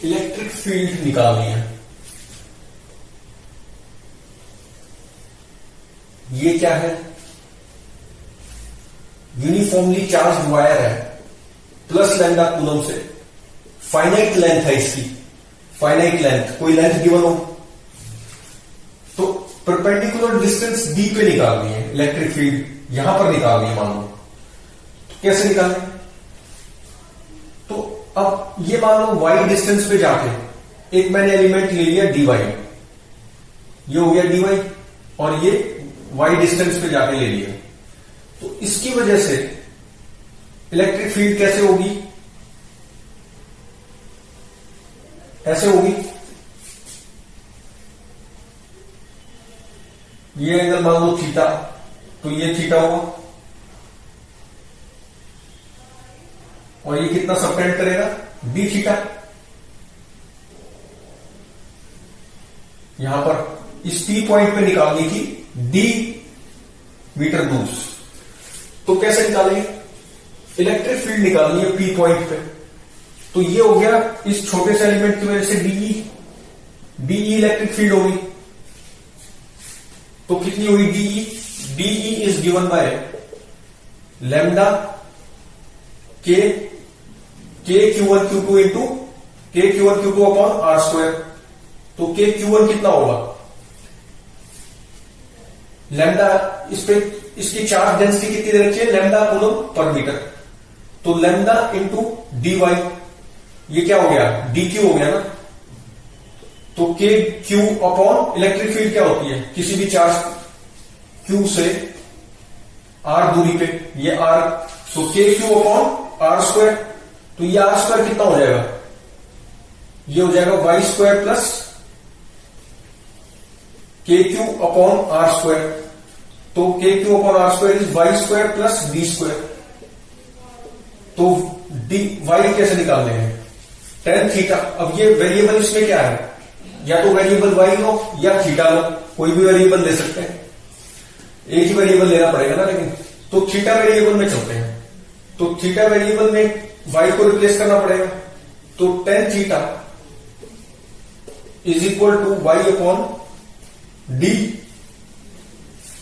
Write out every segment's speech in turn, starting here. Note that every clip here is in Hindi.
इलेक्ट्रिक फील्ड निकालनी है। ये क्या है? यूनिफॉर्मली चार्ज वायर है, प्लस लैम्डा कूलम से, फाइनाइट लेंथ है इसकी, फाइनाइट लेंथ, कोई लेंथ गिवन हो तो परपेंडिकुलर डिस्टेंस डी पे निकालनी है इलेक्ट्रिक फील्ड, यहां पर निकालनी है मान लो। तो कैसे निकालें? तो अब ये मान लो वाई डिस्टेंस पे जाके एक मैंने एलिमेंट ले लिया डी वाई, ये हो गया डी वाई, और ये वाई डिस्टेंस पे जाके ले लिया। तो इसकी वजह से इलेक्ट्रिक फील्ड कैसे होगी? ऐसे होगी, ये एंगल मान लो थीटा, तो ये थीटा होगा, और ये कितना सबटेंड करेगा? D theta. यहां पर इस पी पॉइंट पे निकालनी थी डी मीटर दूर। तो कैसे निकालेंगे? इलेक्ट्रिक फील्ड निकालनी है पी पॉइंट पे, तो ये हो गया इस छोटे से एलिमेंट की वजह से डीई इलेक्ट्रिक फील्ड होगी। तो कितनी हुई D E? D E is given by lambda K Q1 Q2 into Q1 Q2 upon R square. तो Q1 कितना होगा? लैम्डा, इस पे इसकी चार्ज डेंसिटी कितनी दे रखी है? Lambda coulomb per meter. तो लैम्डा इंटू डी वाई, ये क्या हो गया? डी क्यू हो गया ना। तो K Q upon electric field क्या होती है? किसी भी चार्ज क्यू से आर दूरी पे, ये आर, तो K Q upon R square. तो ये आर स्क्वायर कितना हो जाएगा? ये हो जाएगा Y square plus K Q upon R square. तो K Q upon R square is Y square plus D square. तो डी वाई कैसे निकालने हैं? Tan theta. अब ये वेरिएबल इसमें क्या है? या तो वेरिएबल वाई लो या थीटा लो, कोई भी वेरिएबल ले सकते हैं, एक ही वेरिएबल लेना पड़ेगा ना। लेकिन तो थीटा वेरिएबल में चलते हैं, तो थीटा वेरिएबल में वाई को रिप्लेस करना पड़ेगा। तो tan theta is equal to Y upon D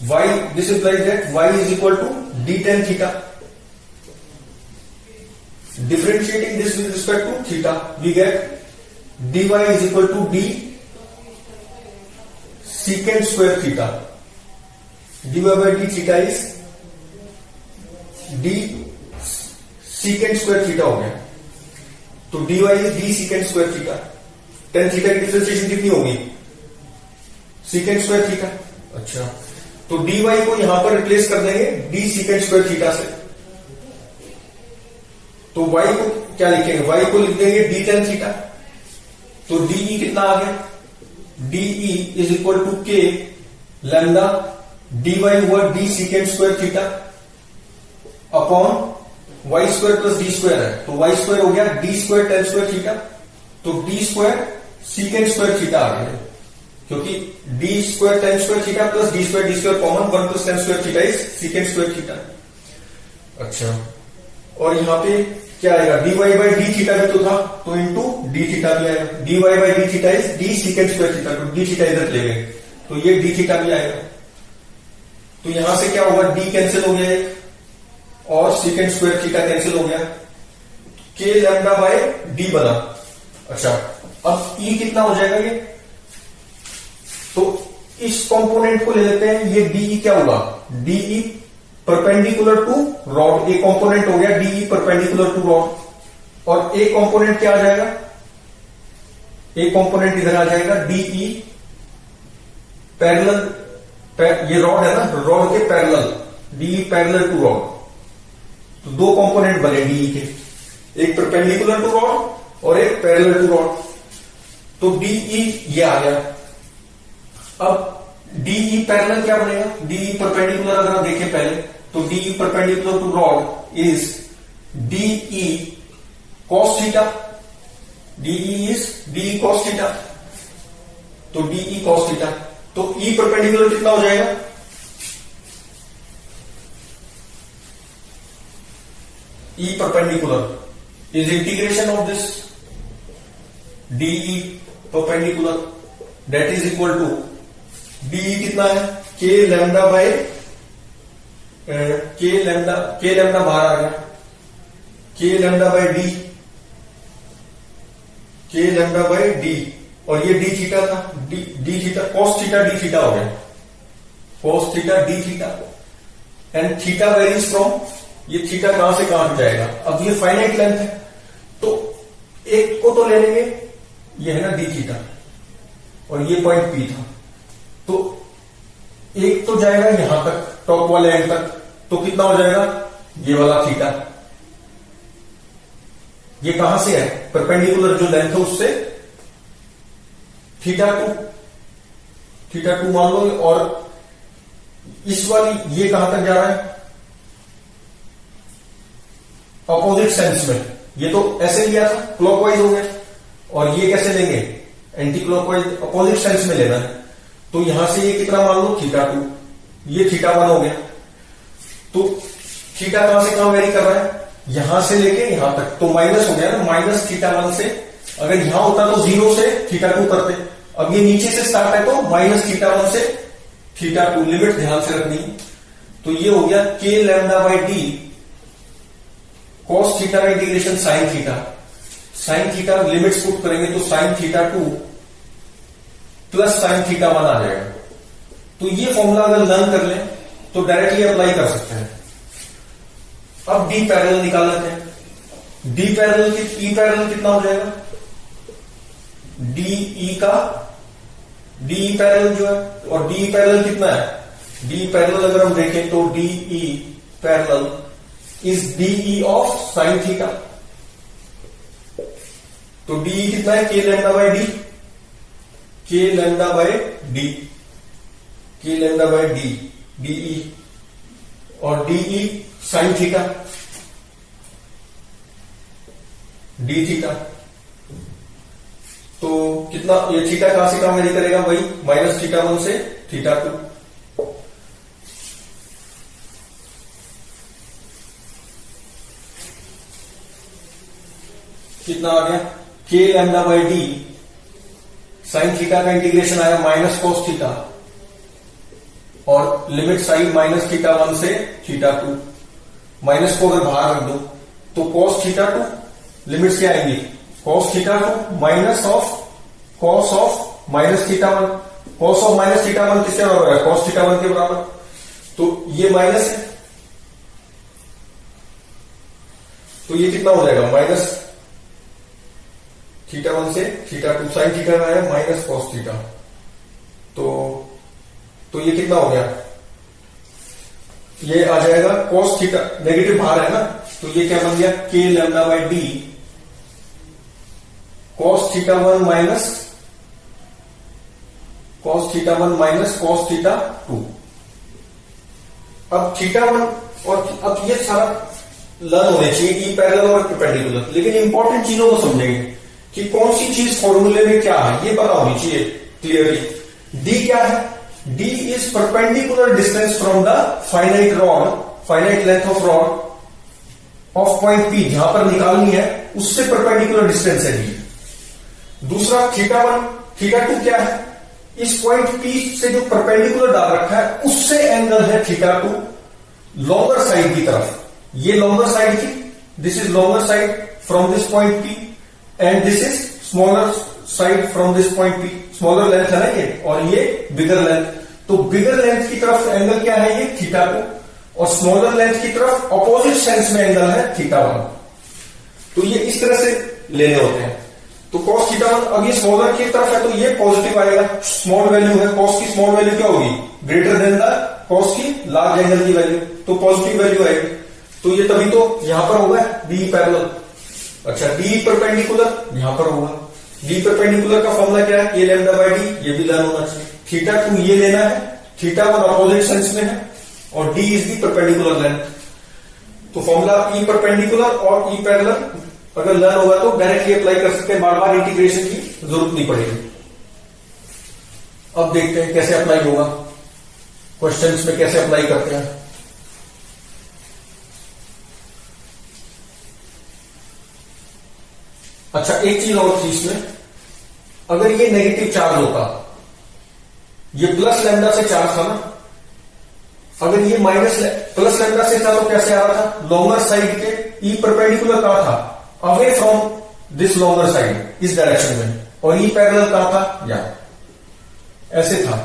Y, this implies that Y is equal to D tan theta. Differentiating this with respect to theta, we get dy is equal to d secant square theta. dy by d theta is d secant square theta हो गया। तो dy is d secant square theta। tan theta की डिफरेंशिएशन कितनी होगी? secant square theta। अच्छा, तो dy को यहां पर रिप्लेस कर देंगे d secant square theta से। तो y को क्या लिखेंगे? y को लिख देंगे d tan theta। तो डीई कितना आ गया? D E is equal to K lambda D Y हुआ D secant square theta upon Y square plus D square है, तो वाई स्क्वायर हो गया D square tan square theta. तो D square secant square theta आ गया, क्योंकि D square tan square theta plus D square common, one plus tan square theta is secant square theta. अच्छा, और यहां पे क्या आएगा? D Y by D theta भी तो था, तो इंटू डी थीटा भी आएगा। D Y by D theta is D secant square theta, तो डी थीटा इधर ले गए, तो ये डी थीटा भी आएगा। तो यहां से क्या होगा? डी कैंसिल हो गया एक, और सीकेंड स्क्वायर थीटा कैंसिल हो गया, के लैम्डा बाय डी बना। अच्छा, अब ई कितना हो जाएगा ये? तो इस कंपोनेंट को ले लेते हैं, ये डीई क्या होगा? डीई परपेंडिकुलर टू रॉड, एक कंपोनेंट हो गया डीई परपेंडिकुलर टू रॉड, और एक कंपोनेंट क्या आ जाएगा? एक कंपोनेंट इधर आ जाएगा डीई पैरेलल, ये रॉड है ना, रॉड के parallel, D E parallel to rod. तो दो कंपोनेंट बने डीई के, एक परपेंडिकुलर टू रॉड और एक पैरेलल टू रॉड। तो डीई ये आ गया। अब डीई पैरेलल क्या बनेगा? डीई परपेंडिकुलर अगर हम देखें पहले, तो D E perpendicular to rod is D E cos theta, D E is D E cos theta, तो डीई कॉस थीटा। तो ई परपेंडिकुलर कितना हो जाएगा? E perpendicular is integration of this D E perpendicular that is equal to D E कितना है के लैम्डा बाय के लैम्डा बाहर आ गया K lambda by D K lambda by D और ये डी थीटा था D theta cos theta D theta हो गया cos theta D theta and theta varies from ये थीटा कहां से कहां जाएगा। अब ये फाइनाइट लेंथ है तो एक को तो ले लेंगे ये है ना डी थीटा और ये पॉइंट पी था तो एक तो जाएगा यहां तक टॉप वाले एंड तक तो कितना हो जाएगा ये वाला थीटा ये कहां से है परपेंडिकुलर जो लेंथ है उससे थीटा टू मान लो और इस वाली ये कहां तक जा रहा है अपोजिट सेंस में ये तो ऐसे लिया था क्लॉकवाइज हो गया और ये कैसे लेंगे एंटी क्लॉकवाइज अपोजिट सेंस में लेना है तो यहां से ये कितना मान लो थीटा 2 ये थीटा 1 हो गया तो थीटा कहां से कहां वेरी कर रहा है यहां से लेके यहां तक तो माइनस हो गया ना माइनस थीटा 1 से अगर यहां होता तो 0 से थीटा 2 करते अब ये नीचे से स्टार्ट है तो माइनस थीटा 1 से थीटा 2 लिमिट ध्यान से रखनी तो ये हो गया K lambda by D cos theta का integration sine theta limits put करेंगे तो sine theta 2 plus sine theta 1 आ जाएगा तो ये फॉर्मूला अगर लर्न कर लें तो डायरेक्टली अप्लाई कर सकते हैं। अब डी पैरेलल निकाल लेते हैं डी पैरेलल ई पैरेलल कितना हो जाएगा डी पैरेलल जो है और डी पैरेलल कितना है डी पैरेलल अगर हम देखें तो D parallel is D E of sine theta तो डीई कितना है K lambda by D K lambda by D K lambda by D D E और D E sine theta D theta तो कितना ये थीटा कहां से कहां वेरी करेगा वही माइनस थीटा 1 से थीटा 2 कितना आ गया K lambda by D sine theta का इंटीग्रेशन आया माइनस कॉस थीटा और लिमिट साइन माइनस थीटा 1 से थीटा 2 माइनस को अगर बाहर रख दो तो कॉस थीटा 2 लिमिट्स क्या आएंगी cos theta 2 minus of cos of minus theta 1 cos of minus theta 1 किसके बराबर है कॉस थीटा 1 के बराबर तो ये माइनस है तो ये कितना हो जाएगा माइनस थीटा 1 से थीटा 2 साइन थीटा का है माइनस कॉस थीटा तो ये कितना हो गया ये आ जाएगा कॉस थीटा नेगेटिव बाहर है ना तो ये क्या बन गया K lambda by D cos theta 1 minus cos theta 1 minus cos theta 2 अब थीटा 1 और अब ये सारा लर्न होने चाहिए ई पैरेलल और परपेंडिकुलर लेकिन इंपॉर्टेंट चीजों को समझेंगे कि कौन सी चीज फॉर्मूले में क्या है ये पता होनी चाहिए क्लियरली डी क्या है D is perpendicular distance from the finite length of rod of point P जहां पर निकालनी है उससे परपेंडिकुलर डिस्टेंस है डी दूसरा थीटा 1 थीटा 2 क्या है इस पॉइंट पी से जो परपेंडिकुलर डाल रखा है उससे एंगल है थीटा 2 लॉन्गर साइड की तरफ ये लॉन्गर साइड थी this is longer side from this point P and this is smaller side from this point P smaller length है ना ये और ये बिगर लेंथ तो बिगर लेंथ की तरफ एंगल क्या है ये थीटा 2 और स्मॉलर लेंथ की तरफ अपोजिट सेंस में एंगल है थीटा 1 तो ये इस तरह से लेने होते हैं तो कॉस थीटा 1 अब ये स्मॉलर की तरफ है तो ये पॉजिटिव आएगा स्मॉल वैल्यू है कॉस की स्मॉल वैल्यू क्या होगी ग्रेटर देन द कॉस की लार्ज एंगल की वैल्यू तो पॉजिटिव वैल्यू आएगी तो ये तभी तो यहां पर होगा डी पैरेलल अच्छा डी परपेंडिकुलर यहां पर होगा डी परपेंडिकुलर का फॉर्मूला क्या है ए लैम्डा बाय डी ये भी लर्न होना चाहिए थीटा 2 ये लेना है थीटा 1 अपोजिट सेंस में है और D is the perpendicular length तो फॉर्मूला ई परपेंडिकुलर और ई पैरेलल अगर लर्न होगा तो डायरेक्टली अप्लाई कर सकते हैं बार बार इंटीग्रेशन की जरूरत नहीं पड़ेगी। अब देखते हैं कैसे अप्लाई होगा क्वेश्चंस में कैसे अप्लाई करते हैं। अच्छा एक चीज और थी इसमें अगर ये नेगेटिव चार्ज होता, ये प्लस लैम्डा से चार्ज था ना, अगर ये माइनस प्लस लैम्डा से था तो कैसे आ रहा था, लॉन्गर साइड के ई परपेंडिकुलर कहां था, away from this longer side, इस डायरेक्शन में, और ई पैरेलल कहां था, यहां ऐसे था।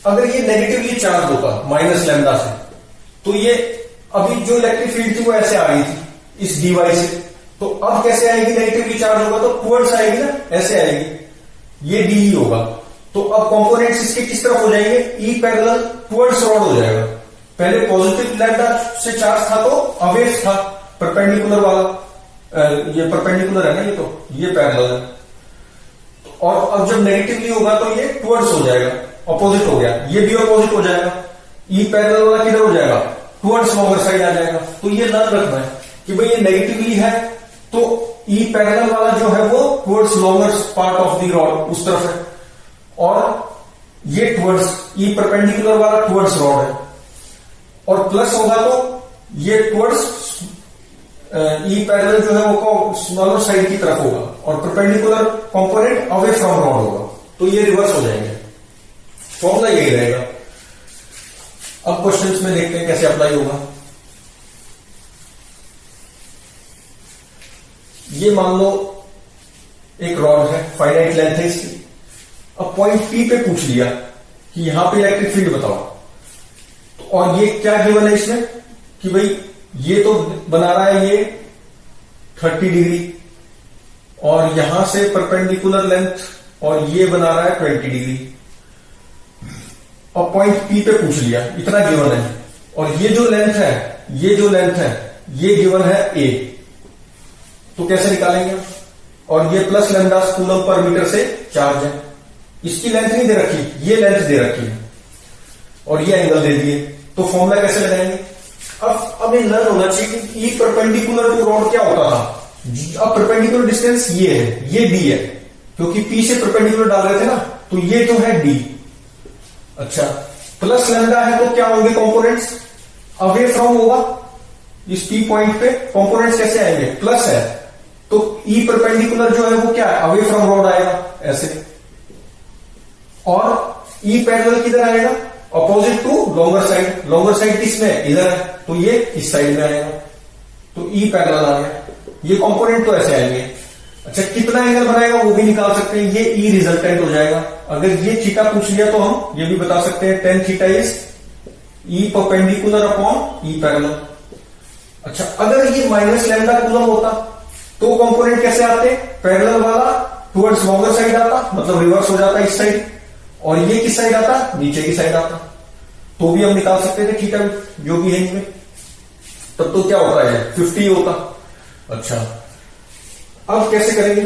अगर ये नेगेटिवली चार्ज होता माइनस लैम्डा से, तो ये अभी जो इलेक्ट्रिक फील्ड थी वो ऐसे आ रही थी इस डीवाई से, तो अब कैसे आएगी, नेगेटिवली चार्ज होगा तो टुवर्ड्स आएगी ना, ऐसे आएगी, ये डी ही होगा। तो अब कंपोनेंट्स इसके किस तरफ हो जाएंगे, ई पैरेलल टुवर्ड्स रॉड हो जाएगा। पहले पॉजिटिव लैम्डा से चार्ज था तो अवेज था, परपेंडिकुलर वाला, ये परपेंडिकुलर है ना, ये पैरेलल है, और अब जब नेगेटिवली होगा तो ये टुवर्ड्स हो जाएगा, ऑपोजिट हो गया, ये भी ऑपोजिट हो जाएगा, ई पैरेलल वाला किधर हो जाएगा, टुवर्ड्स लॉन्गर साइड आ जाएगा। तो ये याद रखना है कि भाई ये नेगेटिवली है तो ई पैरेलल वाला जो है वो towards longer part of the rod उस तरफ है, और ये टुवर्ड्स ई परपेंडिकुलर वाला टुवर्ड्स रॉड है, और प्लस होगा तो ये टुवर्ड्स ई पैरेलल जो है वो स्मॉलर साइड की तरफ होगा, और perpendicular component away from rod होगा, तो ये रिवर्स हो जाएंगे। फॉर्मूला यही रहेगा। अब क्वेश्चंस में देखते हैं कैसे अप्लाई होगा। ये मान लो एक रॉड है, फाइनाइट लेंथ है इसकी, अब पॉइंट पी पे पूछ लिया कि यहां पे इलेक्ट्रिक फील्ड बताओ, तो और ये क्या गिवन है इसमें कि भाई ये तो बना रहा है ये 30 डिग्री, और यहां से परपेंडिकुलर लेंथ, और ये बना रहा है 20 डिग्री, और पॉइंट पी पे पूछ लिया, इतना गिवन है, और ये जो लेंथ है, ये जो लेंथ है, ये गिवन है ए, तो कैसे निकालेंगे, और ये plus lambda coulomb per meter से चार्ज है, इसकी लेंथ नहीं दे रखी, ये लेंथ दे रखी है, और ये एंगल दे दिए, तो फॉर्मूला कैसे लगाएंगे। अब ये लर्न होना चाहिए कि ई परपेंडिकुलर टू रॉड क्या होता था। अब परपेंडिकुलर डिस्टेंस ये है, ये डी है, क्योंकि पी से परपेंडिकुलर डाल रहे थे ना, तो ये जो है डी। अच्छा, प्लस लैम्डा है तो क्या होंगे कंपोनेंट्स, अवे फ्रॉम होगा, इस पी पॉइंट पे कंपोनेंट्स कैसे आएंगे, प्लस है, तो ई परपेंडिकुलर जो है वो क्या है, अवे फ्रॉम रॉड आएगा ऐसे, और ई पैरेलल किधर आएगा, opposite to longer side, longer side किसमें, इधर है, तो ये इस साइड में आएगा, तो ई पैरेलल आ गया, ये कंपोनेंट तो ऐसे आएंगे। अच्छा, कितना एंगल बनाएगा वो भी निकाल सकते हैं, ये ई रिजल्टेंट हो जाएगा। अगर ये थीटा पूछ लिया तो हम ये भी बता सकते हैं, tan theta is E perpendicular upon E parallel. अच्छा, अगर ये माइनस लैम्डा कूलम होता तो कंपोनेंट कैसे आते, पैरेलल वाला टुवर्ड्स लॉन्गर साइड आता, मतलब रिवर्स हो जाता इस साइड, और ये किस साइड आता, नीचे की साइड आता, तो भी हम निकाल सकते थे थीटा जो भी है इनमें। तब तो क्या होता है, 50 होता। अच्छा, अब कैसे करेंगे,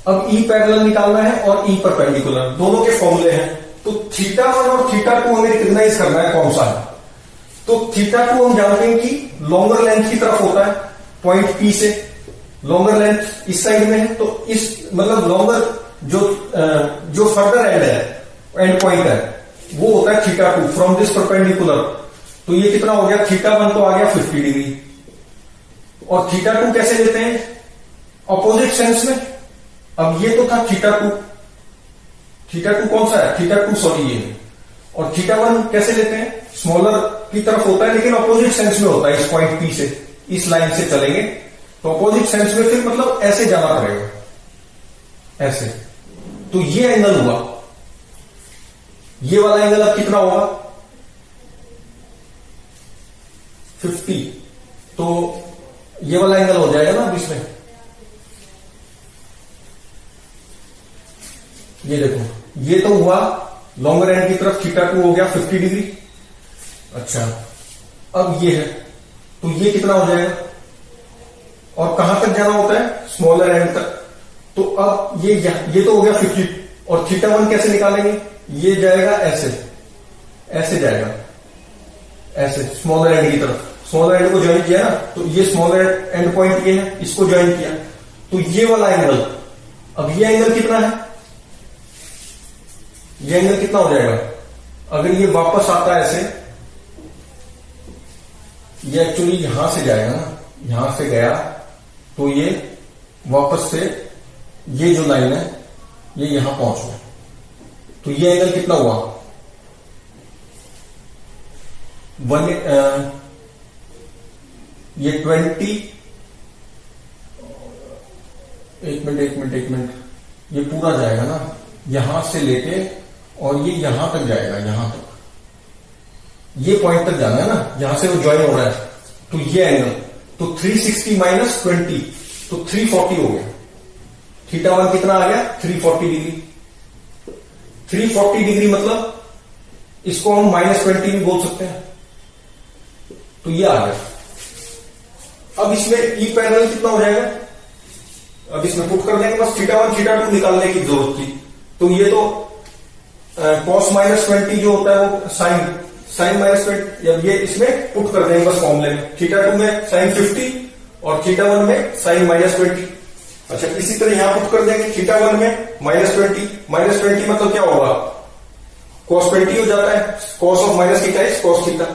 अब ई पैरेलल निकालना है और ई परपेंडिकुलर, दोनों के फॉर्मूले हैं, तो थीटा 1 और थीटा 2 हमें रिकॉग्नाइज करना है कौन सा है। तो थीटा 2 हम जानते हैं कि लॉन्गर लेंथ की तरफ होता है, पॉइंट पी से लॉन्गर लेंथ इस साइड में है, तो इस मतलब लॉन्गर जो फर्दर एंड है, एंड पॉइंट है, वो होता है थीटा 2 फ्रॉम दिस परपेंडिकुलर। तो ये कितना हो गया, थीटा 1 तो आ गया 50 डिग्री, और थीटा 2 कैसे लेते हैं, ऑपोजिट सेंस में। अब ये तो था थीटा 2, थीटा 2 कौन सा है, थीटा 2 सॉरी ये, और थीटा 1 कैसे लेते हैं, स्मॉलर की तरफ होता है, लेकिन ऑपोजिट सेंस में होता है, इस पॉइंट पी से इस लाइन से चलेंगे तो ऑपोजिट सेंस में, फिर मतलब ऐसे जाना पड़ेगा, ऐसे। तो ये एंगल हुआ, ये वाला एंगल अब कितना होगा, 50, तो ये वाला एंगल हो जाएगा ना बीच में, ये देखो, ये तो हुआ लॉन्गर एंड की तरफ, थीटा 2 हो गया 50 डिग्री। अच्छा, अब ये है, तो ये कितना हो जाएगा, और कहां तक जाना होता है, स्मॉलर एंड तक, तो अब ये तो हो गया 50, और थीटा 1 कैसे निकालेंगे, ये जाएगा ऐसे, ऐसे जाएगा, ऐसे स्मॉलर एंड की तरफ, स्मॉलर एंड को ज्वाइन किया ना, तो ये स्मॉलर एंड पॉइंट ये है, इसको ज्वाइन किया, तो ये वाला एंगल, अब ये एंगल कितना है, ये एंगल कितना हो जाएगा, अगर ये वापस आता है ऐसे, ये एक्चुअली यहां से जाएगा ना, यहां से गया तो ये वापस से ये जो लाइन है ये यहां पहुंच गया, तो ये एंगल कितना हुआ, ये 20, एक मिनट, ये पूरा जाएगा ना यहां से लेके और ये यहां तक जाएगा, यहां तक, ये पॉइंट तक जाना है ना, यहां से वो ज्वाइन हो रहा है, तो ये एंगल, तो 360 माइनस 20 तो 340 हो गया। θ1 कितना आ गया, 340 डिग्री। 340 डिग्री मतलब इसको हम -20 भी बोल सकते हैं, तो ये आ गया। अब इसमें ई पैरेलल कितना हो जाएगा, अब इसमें पुट कर देंगे, बस θ1 θ2 निकालने की जरूरत थी, तो ये तो cos -20 जो होता है वो sin -20, जब ये इसमें पुट कर देंगे बस फॉर्मूले में, θ2 में sin 50 और θ1 में sin -20। अच्छा, इसी तरह यहां पुट कर देंगे, θ1 में -20 मतलब क्या होगा, cos 20 हो जाता है, cos ऑफ -θ इज cos θ,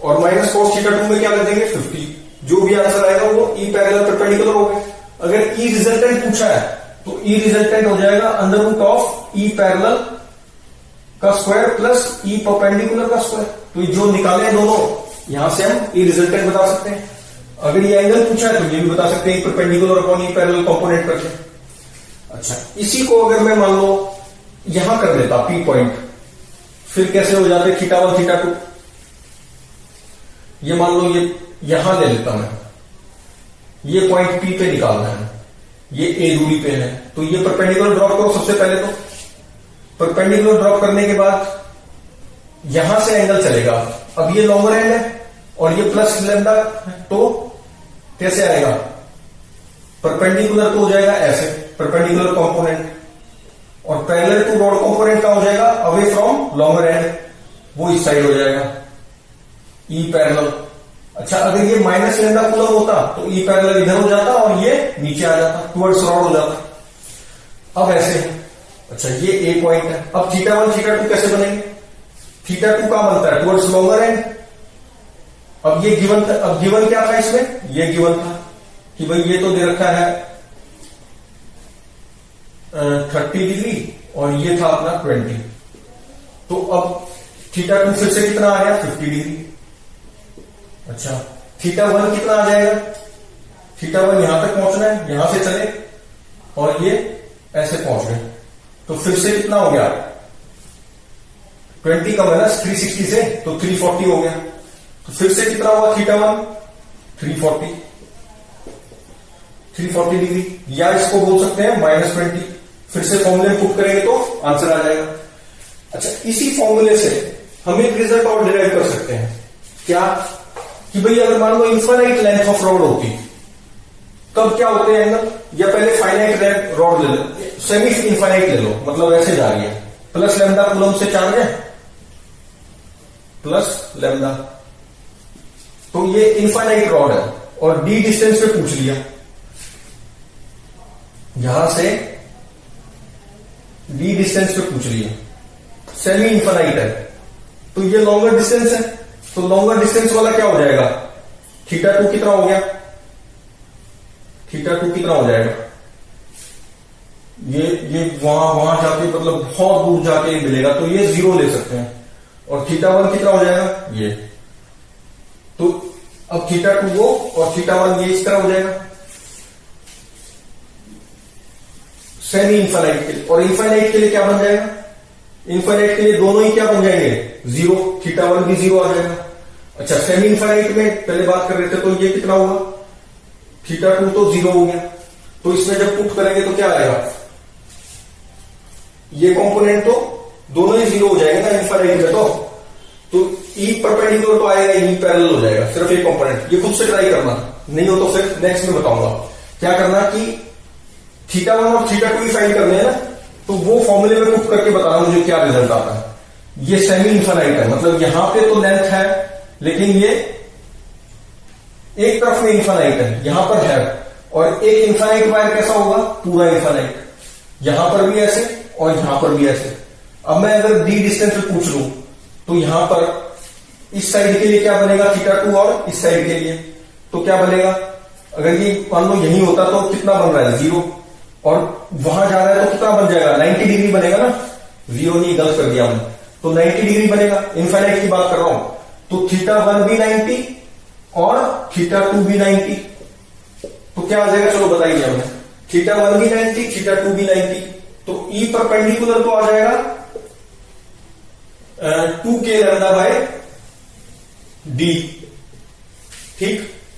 और माइनस cos θ2 में क्या कर देंगे 50, जो भी आंसर आएगा वो ई पैरेलल परपेंडिकुलर हो गए। अगर ई रिजल्टेंट पूछा है तो ई रिजल्टेंट हो जाएगा under root of E parallel का स्क्वायर प्लस ई परपेंडिकुलर का स्क्वायर, तो जो निकाले हैं दोनों, यहां से हम ई रिजल्टेंट बता सकते हैं। अगर ये एंगल पूछा है तो ये भी बता सकते हैं, perpendicular upon E parallel component करके। अच्छा, इसी को अगर मैं मान लो यहां कर देता पी पॉइंट, फिर कैसे हो जाते θ1 θ2, ये मान लो ये यहां ले लेता मैं, ये पॉइंट पी पे निकालना है, ये ए दूरी पे है, तो ये परपेंडिकुलर ड्रॉप करो सबसे पहले, तो परपेंडिकुलर ड्रॉप करने के बाद यहां से एंगल चलेगा, अब ये लॉन्गर एंड है और ये प्लस लैम्डा, तो कैसे आएगा, परपेंडिकुलर तो हो जाएगा ऐसे, परपेंडिकुलर कंपोनेंट, और पैरेलल टू रॉड कंपोनेंट का हो जाएगा अवे फ्रॉम लॉन्गर एंड, वो इस साइड हो जाएगा ई पैरेलल। अच्छा, अगर ये माइनस लैम्डा कूलम होता तो ई पैरेलल इधर हो जाता और ये नीचे आ जाता, टुवर्ड्स रॉड हो जाता। अब ऐसे है। अच्छा, ये ए पॉइंट है, अब θ1 θ2 कैसे बनेंगे, θ2 का बनता है टुवर्ड्स लॉन्गर एंड, अब ये गिवन था, अब गिवन क्या था इसमें, ये गिवन था कि भाई ये तो दे रखा है 30 डिग्री और ये था अपना 20, तो अब θ2 फिर से कितना आ गया 50 डिग्री। अच्छा, θ1 कितना आ जाएगा, θ1 यहां तक पहुंचना है, यहां से चले और ये ऐसे पहुंच गए, तो फिर से कितना हो गया 20 का माइनस 360 से, तो 340 हो गया, तो फिर से कितना हुआ θ1 340 डिग्री, या इसको बोल सकते हैं -20, फिर से फॉर्मूले पुट करेंगे तो आंसर आ जाएगा। अच्छा, इसी फॉर्मूले से हम एक रिजल्ट और डिराइव कर सकते हैं, क्या कि भाई अगर मान लो इन्फाइनाइट लेंथ ऑफ रॉड होती तब क्या होते हैं एंगल, या पहले फाइनाइट रॉड ले लो, सेमी इन्फाइनाइट ले लो, मतलब ऐसे जा रही है, प्लस लैम्डा कूलम से चार्ज है, प्लस लैम्डा, तो ये इन्फाइनाइट रॉड है और डी डिस्टेंस पे पूछ लिया, यहां से डी डिस्टेंस पे पूछ लिया, सेमी इन्फाइनाइट है, तो ये लॉन्गर डिस्टेंस है, तो लॉन्गर डिस्टेंस वाला क्या हो जाएगा, θ2 कितना हो गया, θ2 कितना हो जाएगा, ये वहां जाके मतलब बहुत दूर जाके मिलेगा, तो ये 0 ले सकते हैं, और θ1 कितना हो जाएगा ये, तो अब θ2 वो और θ1 ये इस तरह हो जाएगा सेमी इन्फाइनाइट के लिए, और इन्फाइनाइट के लिए क्या बन जाएगा, इन्फाइनाइट के लिए दोनों ही क्या बन जाएंगे 0, θ1 भी 0 आ जाएगा। अच्छा, सेमी इन्फाइनाइट में पहले बात कर रहे थे, तो ये कितना हुआ θ2 तो 0 हो गया, तो इसमें जब पुट करेंगे तो क्या आएगा, ये कंपोनेंट तो दोनों ही 0 हो जाएंगे ना इन्फाइनाइट में, तो ई परपेंडिकुलर तो आएगा, ई पैरेलल हो जाएगा, सिर्फ एक कंपोनेंट। ये खुद से ट्राई करना, नहीं हो तो फिर नेक्स्ट में बताऊंगा क्या करना, कि θ1 और θ2 ही फाइंड करने हैं ना, तो वो फॉर्मूले में पुट करके बताना मुझे क्या रिजल्ट आता है। ये सेमी इन्फाइनाइट है, मतलब यहां पे तो लेंथ है, लेकिन ये एक तरफ में इन्फाइनाइट है, यहां पर है, और एक इन्फाइनाइट वायर कैसा होगा, पूरा इन्फाइनाइट, यहां पर भी ऐसे और यहां पर भी ऐसे। अब मैं अगर डी डिस्टेंस पे पूछ लूं, तो यहां पर इस साइड के लिए क्या बनेगा θ2, और इस साइड के लिए तो क्या बनेगा, अगर ये मान लो यही होता तो कितना बन रहा है 0, और वहां जा रहा है तो कितना बन जाएगा, 90 डिग्री बनेगा ना, 0 नहीं, गलत कर दिया हमने, तो 90 डिग्री बनेगा, इनफाइनाइट की बात कर रहा हूं, तो θ1 भी 90 और θ2 भी 90, तो क्या आ जाएगा, चलो बताइए हमें, θ1 भी 90, θ2 भी 90, तो E परपेंडिकुलर तो आ जाएगा 2k लैम्डा बाय d, ठीक,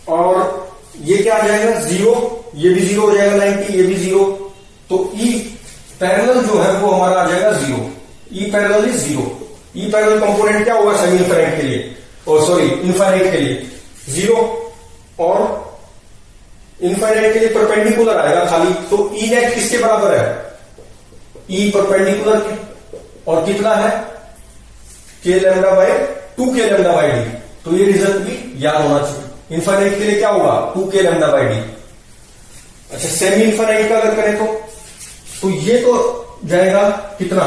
और ये क्या आ जाएगा 0, ये भी 0 हो जाएगा, 90, ये भी 0, तो E पैरेलल जो है वो हमारा आ जाएगा 0, E parallel is 0, E parallel component क्या होगा सेमी इनफाइनाइट के लिए, और सॉरी इनफाइनाइट के लिए 0, और इनफाइनाइट के लिए परपेंडिकुलर आएगा खाली, तो E नेट किसके बराबर है, E परपेंडिकुलर के, और कितना है k lambda by 2k lambda by d, तो ये रिजल्ट भी याद होना चाहिए, इनफाइनाइट के लिए क्या होगा 2k लैम्डा बाय d। अच्छा सेमी इनफाइनाइट का अगर करें तो ये तो जाएगा कितना,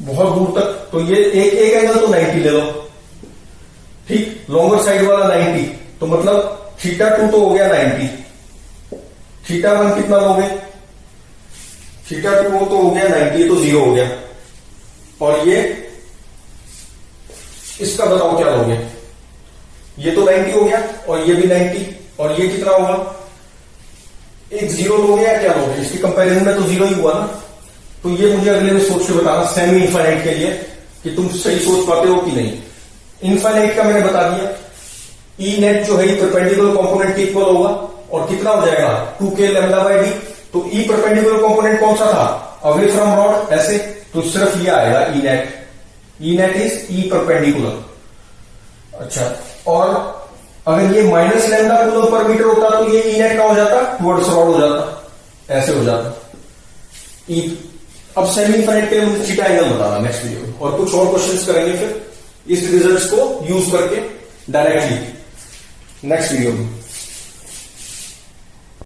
बहुत दूर तक, तो ये एक एंगल तो 90 ले लो, ठीक, लॉन्गर साइड वाला 90, तो मतलब θ2 तो हो गया 90, θ1 कितना लोगे, θ2 तो हो गया 90, तो 0 हो गया, और ये इसका बताओ क्या लोगे, ये तो 90 हो गया और ये भी 90, और ये कितना होगा, एक 0 लोगे या क्या लोगे, इसके कंपैरिजन में तो 0 ही हुआ ना, तो ये मुझे अगले में सोच के बताना सेमी इनफाइनाइट के लिए कि तुम सही सोच पाते हो कि नहीं। इनफाइनाइट का मैंने बता दिया, ई नेट जो है परपेंडिकुलर कंपोनेंट के इक्वल होगा, और कितना हो जाएगा 2k लैम्डा बाय d, तो ई परपेंडिकुलर कंपोनेंट कौन सा था, अवे फ्रॉम रॉड, ऐसे, तो सिर्फ ये आएगा E net is E perpendicular. अच्छा, और अगर ये minus lambda coulomb per meter होता तो ये ई नेट का हो जाता, टुवर्ड्स रॉड हो जाता, ऐसे हो जाता ई। अब सेमी इनफाइनाइट के लिए मुझे थीटा एंगल बताना नेक्स्ट वीडियो में, और कुछ और क्वेश्चंस करेंगे फिर इस रिजल्ट्स को यूज करके डायरेक्टली नेक्स्ट वीडियो में।